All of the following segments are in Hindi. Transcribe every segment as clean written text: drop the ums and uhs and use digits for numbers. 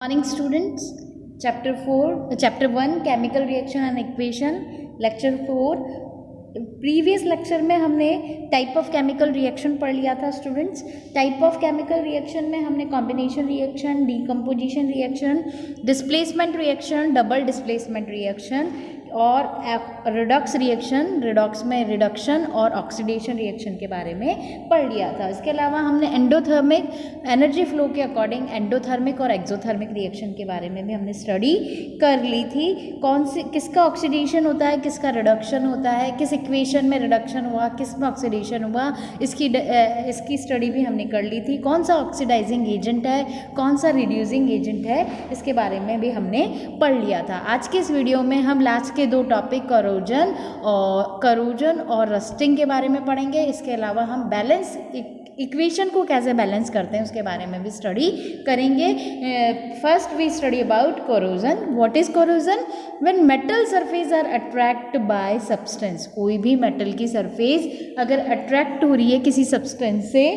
Morning students, chapter 1 chemical reaction and equation, lecture 4. Previous lecture में हमने टाइप ऑफ केमिकल रिएक्शन पढ़ लिया था students. Type of chemical reaction में हमने combination reaction, decomposition reaction, displacement reaction, double displacement reaction और रिडॉक्स रिएक्शन, रिडॉक्स में रिडक्शन और ऑक्सीडेशन रिएक्शन के बारे में पढ़ लिया था. इसके अलावा हमने एंडोथर्मिक एनर्जी फ्लो के अकॉर्डिंग एंडोथर्मिक और एक्सोथर्मिक रिएक्शन के बारे में भी हमने स्टडी कर ली थी. कौन सी किसका ऑक्सीडेशन होता है, किसका रिडक्शन होता है, किस इक्वेशन में रिडक्शन हुआ, किस में ऑक्सीडेशन हुआ, इसकी स्टडी भी हमने कर ली थी. कौन सा ऑक्सीडाइजिंग एजेंट है, कौन सा रिड्यूसिंग एजेंट है, इसके बारे में भी हमने पढ़ लिया था. आज के इस वीडियो में हम लास्ट के दो टॉपिक करोजन और रस्टिंग के बारे में पढ़ेंगे. इसके अलावा हम बैलेंस इक्वेशन को कैसे बैलेंस करते हैं उसके बारे में भी स्टडी करेंगे. First we study about corrosion. What is corrosion? When metal surface are attract by substance. कोई भी मेटल की सरफेस अगर अट्रैक्ट हो रही है किसी सब्सटेंस से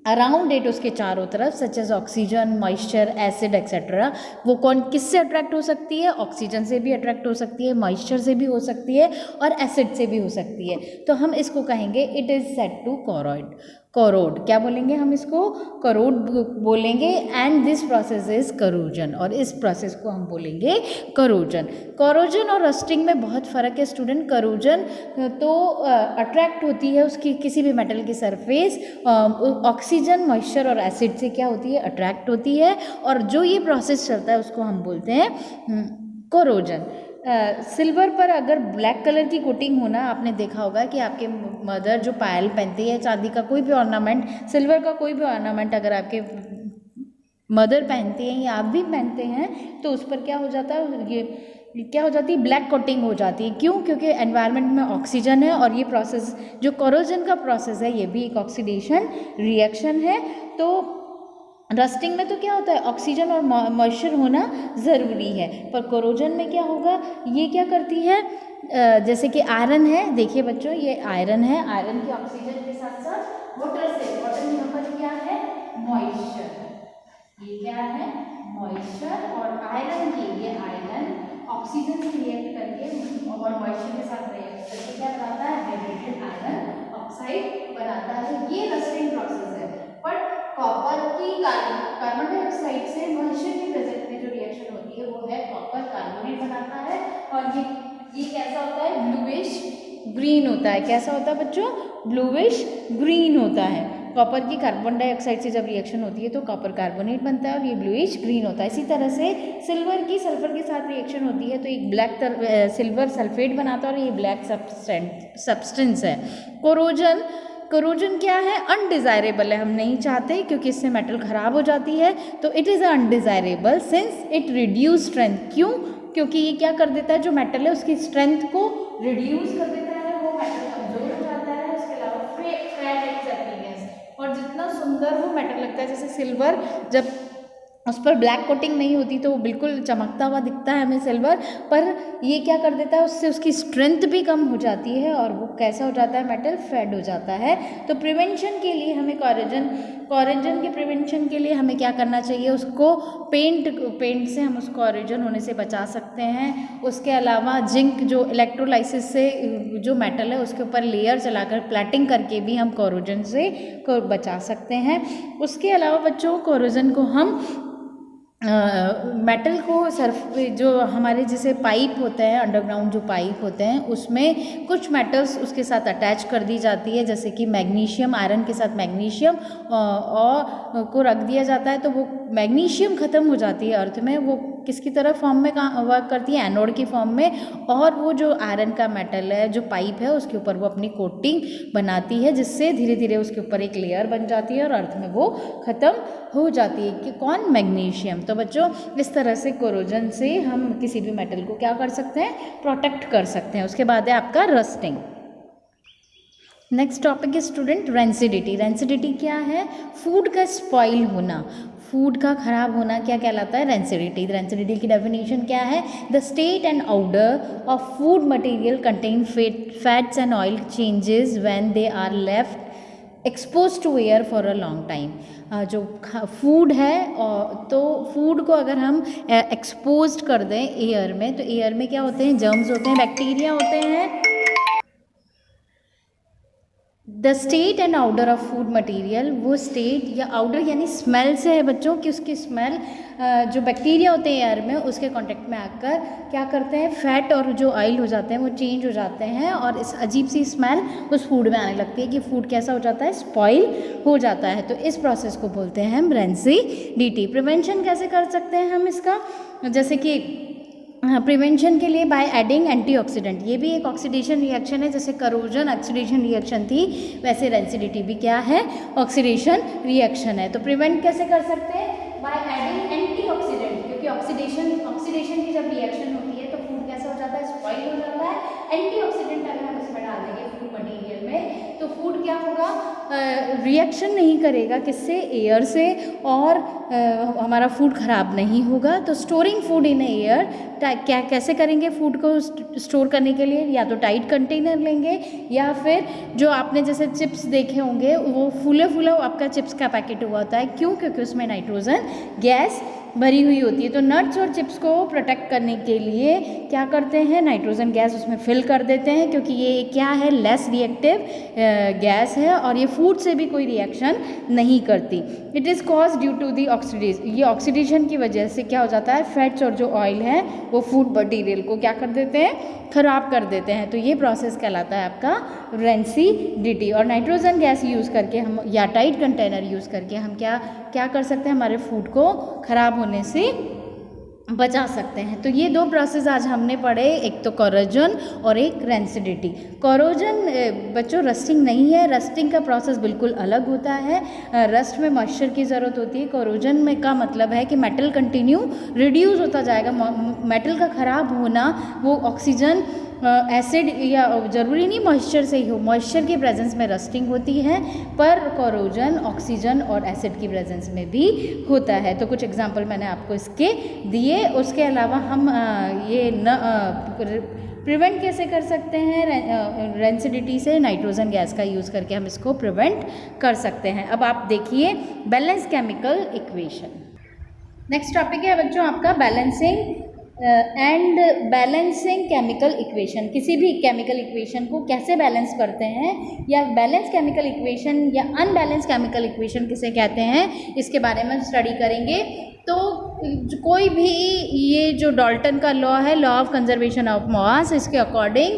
अराउंड इट, उसके चारों तरफ, such as oxygen, moisture, acid etcetera, वो कौन किससे अट्रैक्ट हो सकती है? ऑक्सीजन से भी अट्रैक्ट हो सकती है, मॉइस्चर से भी हो सकती है और एसिड से भी हो सकती है. तो हम इसको कहेंगे it is said to corrode. Corrode क्या बोलेंगे हम इसको? कोरोड बोलेंगे. And this process is corrosion, और इस प्रोसेस को हम बोलेंगे करोजन. कोरोजन और रस्टिंग में बहुत फ़र्क है स्टूडेंट. करोजन तो अट्रैक्ट होती है उसकी किसी भी मेटल की सरफेस ऑक्सीजन, मॉइस्चर और एसिड से क्या होती है? अट्रैक्ट होती है. और जो ये प्रोसेस चलता है उसको हम बोलते हैं कोरोजन. सिल्वर पर अगर ब्लैक कलर की कोटिंग होना, आपने देखा होगा कि आपके मदर जो पायल पहनती है, चांदी का कोई भी ऑर्नामेंट, सिल्वर का कोई भी ऑर्नामेंट अगर आपके मदर पहनती हैं या आप भी पहनते हैं तो उस पर क्या हो जाता है? ये क्या हो जाती है? ब्लैक कोटिंग हो जाती है. क्यों? क्योंकि एनवायरनमेंट में ऑक्सीजन है और ये प्रोसेस जो कोरोजन का प्रोसेस है ये भी एक ऑक्सीडेशन रिएक्शन है. तो रस्टिंग में तो क्या होता है? ऑक्सीजन और मॉइस्चर होना ज़रूरी है. पर कोरोजन में क्या होगा? ये क्या करती है? जैसे कि आयरन है, देखिए बच्चों ये आयरन है. आयरन की ऑक्सीजन के साथ साथ वाटर से, वाटर यहाँ पर क्या है? मॉइस्चर. ये क्या है? मॉइस्चर. और आयरन की, ये आयरन ऑक्सीजन से रिएक्ट करके और मॉइस्चर के साथ रिएक्ट करके क्या बनाता है? हाइड्रेटेड आयरन ऑक्साइड बनाता है. ये रस्टिंग प्रोसेस है. बट कॉपर की कार्बन डाइऑक्साइड से मॉइस्चर के प्रेजेंट में जो रिएक्शन होती है वो है कॉपर कार्बोनेट बनाता है. और ये कैसा होता है? ब्लूइश ग्रीन होता है. कैसा होता है बच्चों? ब्लूइश ग्रीन होता है. कॉपर की कार्बन डाइऑक्साइड से जब रिएक्शन होती है तो कॉपर कार्बोनेट बनता है और ये ब्लूइश ग्रीन होता है. इसी तरह से सिल्वर की सल्फर के साथ रिएक्शन होती है तो एक ब्लैक सिल्वर सल्फेट बनाता है और ये ब्लैक सब्सटेंस है. कोरोजन क्या है? अनडिज़ायरेबल है. हम नहीं चाहते क्योंकि इससे मेटल ख़राब हो जाती है. तो it is undesirable since it reduce strength. क्यों? क्योंकि ये क्या कर देता है? जो मेटल है उसकी स्ट्रेंथ को रिड्यूस कर देता है, वो मेटल कमजोर हो जाता है. उसके अलावा फ्रैगमेंट्स अपीयरेंस, और जितना सुंदर वो मेटल लगता है, जैसे सिल्वर जब उस पर ब्लैक कोटिंग नहीं होती तो वो बिल्कुल चमकता हुआ दिखता है हमें सिल्वर, पर ये क्या कर देता है? उससे उसकी स्ट्रेंथ भी कम हो जाती है और वो कैसा हो जाता है? मेटल फेड हो जाता है. तो प्रिवेंशन के लिए हमें कोरोजन के प्रिवेंशन के लिए हमें क्या करना चाहिए? उसको पेंट से हम उसको कोरोजन होने से बचा सकते हैं. उसके अलावा जिंक जो इलेक्ट्रोलाइसिस से जो मेटल है उसके ऊपर लेयर चलाकर प्लेटिंग करके भी हम कोरोजन से बचा सकते हैं. उसके अलावा बच्चों कोरोजन को हम मेटल को जो हमारे जैसे पाइप होते हैं, अंडरग्राउंड जो पाइप होते हैं उसमें कुछ मेटल्स उसके साथ अटैच कर दी जाती है, जैसे कि मैग्नीशियम, आयरन के साथ मैग्नीशियम और को रख दिया जाता है. तो वो मैग्नीशियम ख़त्म हो जाती है अर्थ में, वो किसकी तरह फॉर्म में वर्क करती है? एनोड की फॉर्म में. और वो जो आयरन का मेटल है, जो पाइप है, उसके ऊपर वो अपनी कोटिंग बनाती है जिससे धीरे धीरे उसके ऊपर एक लेयर बन जाती है और अर्थ में वो ख़त्म हो जाती है. कि कौन? मैग्नीशियम. तो बच्चों इस तरह से कोरोजन से हम किसी भी मेटल को क्या कर सकते हैं? प्रोटेक्ट कर सकते हैं. उसके बाद है आपका रस्टिंग. नेक्स्ट टॉपिक है स्टूडेंट रेंसिडिटी. रेंसिडिटी क्या है? फूड का स्पॉइल होना, फूड का खराब होना क्या कहलाता है? रेंसिडिटी. रेंसिडिटी की डेफिनेशन क्या है? The state and order of food material contain fats and oil changes when they are left expose to air for a long time. जो फूड है तो फूड को अगर हम एक्सपोज कर दें एयर में, तो एयर में क्या होते हैं, जर्म्स होते हैं, बैक्टीरिया होते हैं। The state and odour of food material, वो स्टेट या आउडर यानी स्मेल से है बच्चों, कि उसकी स्मेल जो बैक्टीरिया होते हैं एयर में उसके कांटेक्ट में आकर क्या करते हैं, फैट और जो ऑयल हो जाते हैं वो चेंज हो जाते हैं और इस अजीब सी स्मेल उस फूड में आने लगती है कि फूड कैसा हो जाता है, स्पॉइल हो जाता है। तो इस प्रोसेस को बोलते हैं हम रेंसिडिटी। प्रिवेंशन कैसे कर सकते हैं हम इसका, जैसे कि प्रिवेंशन के लिए बाय एडिंग एंटीऑक्सीडेंट, ये भी एक ऑक्सीडेशन रिएक्शन है, जैसे करोजन ऑक्सीडेशन रिएक्शन थी, वैसे रेंसिडिटी भी क्या है, ऑक्सीडेशन रिएक्शन है। तो प्रिवेंट कैसे कर सकते हैं, बाय एडिंग एंटीऑक्सीडेंट, क्योंकि ऑक्सीडेशन की जब रिएक्शन होती है तो फूड कैसा हो जाता है, स्पॉइल हो जाता है। एंटीऑक्सीडेंट अगर हम इसमें डाल देंगे फूड मटेरियल में तो फूड क्या होगा, रिएक्शन नहीं करेगा किससे, एयर से, और हमारा फूड खराब नहीं होगा। तो स्टोरिंग फूड इन एयर, क्या कैसे करेंगे फूड को स्टोर करने के लिए, या तो टाइट कंटेनर लेंगे या फिर जो आपने जैसे चिप्स देखे होंगे वो फूले आपका चिप्स का पैकेट हुआ होता है, क्यों, क्योंकि उसमें नाइट्रोजन गैस भरी हुई होती है। तो नट्स और चिप्स को प्रोटेक्ट करने के लिए क्या करते हैं, नाइट्रोजन गैस उसमें फिल कर देते हैं, क्योंकि ये क्या है, लेस रिएक्टिव गैस है और ये फूड से भी कोई रिएक्शन नहीं करती। It is cause due to the oxidation, ये ऑक्सीडेशन की वजह से क्या हो जाता है, फैट्स और जो ऑयल है वो फूड मटीरियल को क्या कर देते हैं, खराब कर देते हैं। तो ये प्रोसेस कहलाता है आपका रेंसिडिटी। और नाइट्रोजन गैस यूज़ करके हम या टाइट कंटेनर यूज़ करके हम क्या कर सकते हैं, हमारे फूड को खराब होने से बचा सकते हैं। तो ये दो प्रोसेस आज हमने पढ़े, एक तो कोरोजन और एक रेंसिडिटी। कोरोजन बच्चों रस्टिंग नहीं है, रस्टिंग का प्रोसेस बिल्कुल अलग होता है। रस्ट में मॉइस्चर की ज़रूरत होती है। कोरोजन में का मतलब है कि मेटल कंटिन्यू रिड्यूस होता जाएगा। मेटल का ख़राब होना वो ऑक्सीजन एसिड या ज़रूरी नहीं मॉइस्चर से ही हो, मॉइस्चर की प्रेजेंस में रस्टिंग होती है, पर कोरोजन ऑक्सीजन और एसिड की प्रेजेंस में भी होता है। तो कुछ एग्जांपल मैंने आपको इसके दिए। उसके अलावा हम ये प्रिवेंट कैसे कर सकते हैं, रेंसिडिटी से नाइट्रोजन गैस का यूज़ करके हम इसको प्रिवेंट कर सकते हैं। अब आप देखिए balance chemical equation. Next topic है बच्चों आपका balancing and balancing chemical equation. किसी भी केमिकल इक्वेशन को कैसे बैलेंस करते हैं, या बैलेंस केमिकल इक्वेशन या अनबैलेंस केमिकल इक्वेशन किसे कहते हैं, इसके बारे में स्टडी करेंगे। तो कोई भी ये जो डाल्टन का लॉ है, law of conservation of mass, इसके अकॉर्डिंग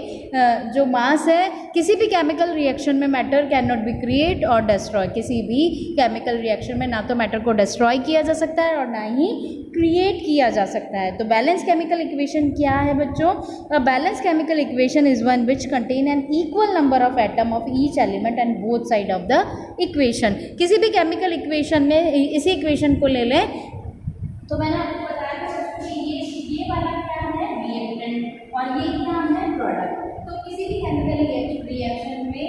जो मास है किसी भी केमिकल रिएक्शन में matter can not be create और डिस्ट्रॉय। किसी भी केमिकल रिएक्शन में ना तो मैटर को डिस्ट्रॉय किया जा सकता है और ना ही क्रिएट किया जा सकता है। तो बैलेंस केमिकल इक्वेशन क्या है बच्चों, a balance chemical equation is one which contain an equal number of atom of each element and both side of the equation. किसी भी केमिकल इक्वेशन में इसी इक्वेशन को ले लें, तो मैंने आपको बताया था कि ये वाला क्या है, रिएक्टेंट, और ये क्या है, प्रोडक्ट। तो किसी भी केमिकल रिएक्शन में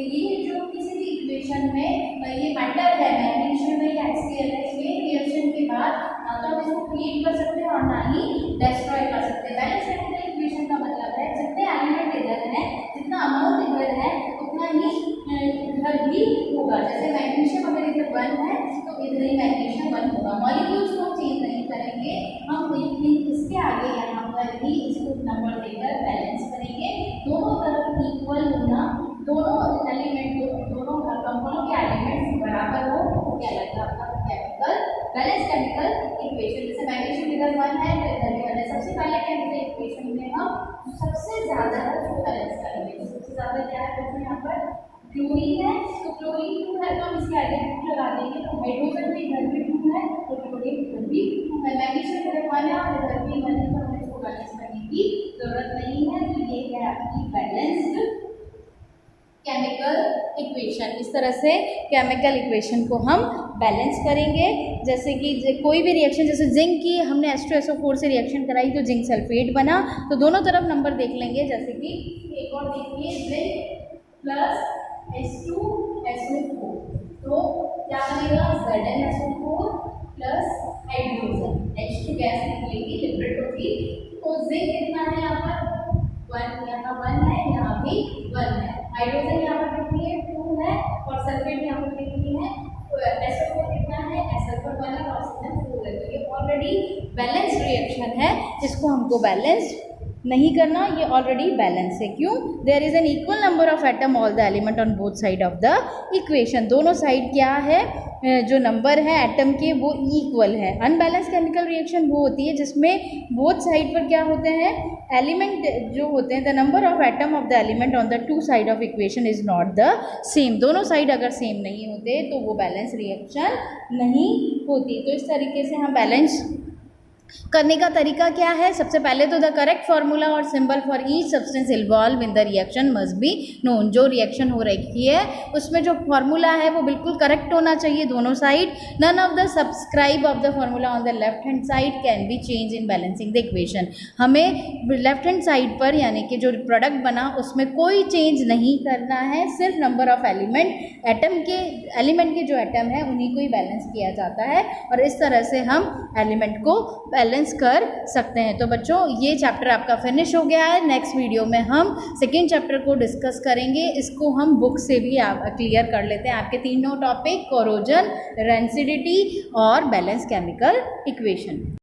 ये जो किसी भी इक्वेशन में ये मैटर है, मैग्नीशियम में या HCl है, इसमें रिएक्शन के बाद ना तो हम इसको क्रिएट कर सकते हैं और ना ही डिस्ट्रॉय कर सकते हैं। बैलेंस केमिकल इक्वेशन का मतलब है जितने एलिमेंट इधर है, जितना अमाउंट इधर है, उतना ही इधर भी होगा। जैसे मैग्नीशियम अगर इधर 1 है तो इधर ही मैग्नीशियम 1 होगा। मॉलिक्यूल्स को चेंज नहीं करेंगे हम, इसके आगे यहाँ पर ही इसको नंबर देकर बैलेंस करेंगे। दोनों तरफ इक्वल होना, दोनों एलिमेंट दोनों कंपाउंड के एलिमेंट्स बराबर हो, तो क्या लगता है आपका केमिकल बैलेंस केमिकल इक्वेशन। जैसे मैग्नीशियम इधर 1 है तो इधर भी 1 है। सबसे पहले केमिकल इक्वेशन में हम सबसे ज़्यादा को बैलेंस करेंगे। सबसे ज़्यादा क्या है तो यहाँ पर क्लोरीन है, तो क्लोरीन 2 है तो हम इसके आगे 2 लगा देंगे। तो हाइड्रोजन भी इधर भी 2 है तो क्लोरीन इधर भी 2 है। मैग्नीशियम इधर 1 है और इधर भी 1 है, तो हमें इसको बैलेंस करने की जरूरत नहीं है। तो ये है आपकी बैलेंस्ड केमिकल इक्वेशन। इस तरह से केमिकल इक्वेशन को हम बैलेंस करेंगे। जैसे कि कोई भी रिएक्शन, जैसे जिंक की हमने H2SO4 से रिएक्शन कराई तो जिंक सल्फेट बना, तो दोनों तरफ नंबर देख लेंगे। जैसे कि एक और देखिए, जिंक प्लस H2SO4, तो क्या बनेगा, ZnSO4 plus hydrogen, H2 gas निकलेगी, लिबरेट होगी। तो जिंक कितना है यहाँ पर 1, यहाँ 1 है, यहाँ भी 1 है। हाइड्रोजन यहाँ पर कितनी है 2 है, और सल्फेट यहाँ SO4 कितना है, SO4 वाला ऑक्सीजन 4 है, तो ये ऑलरेडी बैलेंस रिएक्शन है, इसको हमको बैलेंस नहीं करना, ये ऑलरेडी बैलेंस है। क्यों? There is an equal number of atom all the element on both side of the equation. दोनों साइड क्या है, जो नंबर है एटम के वो इक्वल है। अनबैलेंस केमिकल रिएक्शन वो होती है जिसमें बोथ साइड पर क्या होते हैं, एलिमेंट जो होते हैं, the number of atom of the element on the two side of equation is not the same. दोनों साइड अगर सेम नहीं होते तो वो बैलेंस रिएक्शन नहीं होती। तो इस तरीके से हम बैलेंस करने का तरीका क्या है, सबसे पहले तो द करेक्ट फार्मूला और symbol for each substance involve in the reaction must be known. जो रिएक्शन हो रही है उसमें जो फार्मूला है वो बिल्कुल करेक्ट होना चाहिए दोनों side. None of the subscribe of the formula on the left hand side can be change in balancing the equation. हमें लेफ्ट हैंड साइड पर यानी कि जो प्रोडक्ट बना उसमें कोई चेंज नहीं करना है, सिर्फ नंबर ऑफ एलिमेंट के जो एटम है उन्हीं को ही बैलेंस किया जाता है, और इस तरह से हम एलिमेंट को बैलेंस कर सकते हैं। तो बच्चों ये चैप्टर आपका फिनिश हो गया है। नेक्स्ट वीडियो में हम सेकेंड चैप्टर को डिस्कस करेंगे, इसको हम बुक से भी आप क्लियर कर लेते हैं। आपके तीनों टॉपिक कोरोजन, रेंसिडिटी और बैलेंस केमिकल इक्वेशन।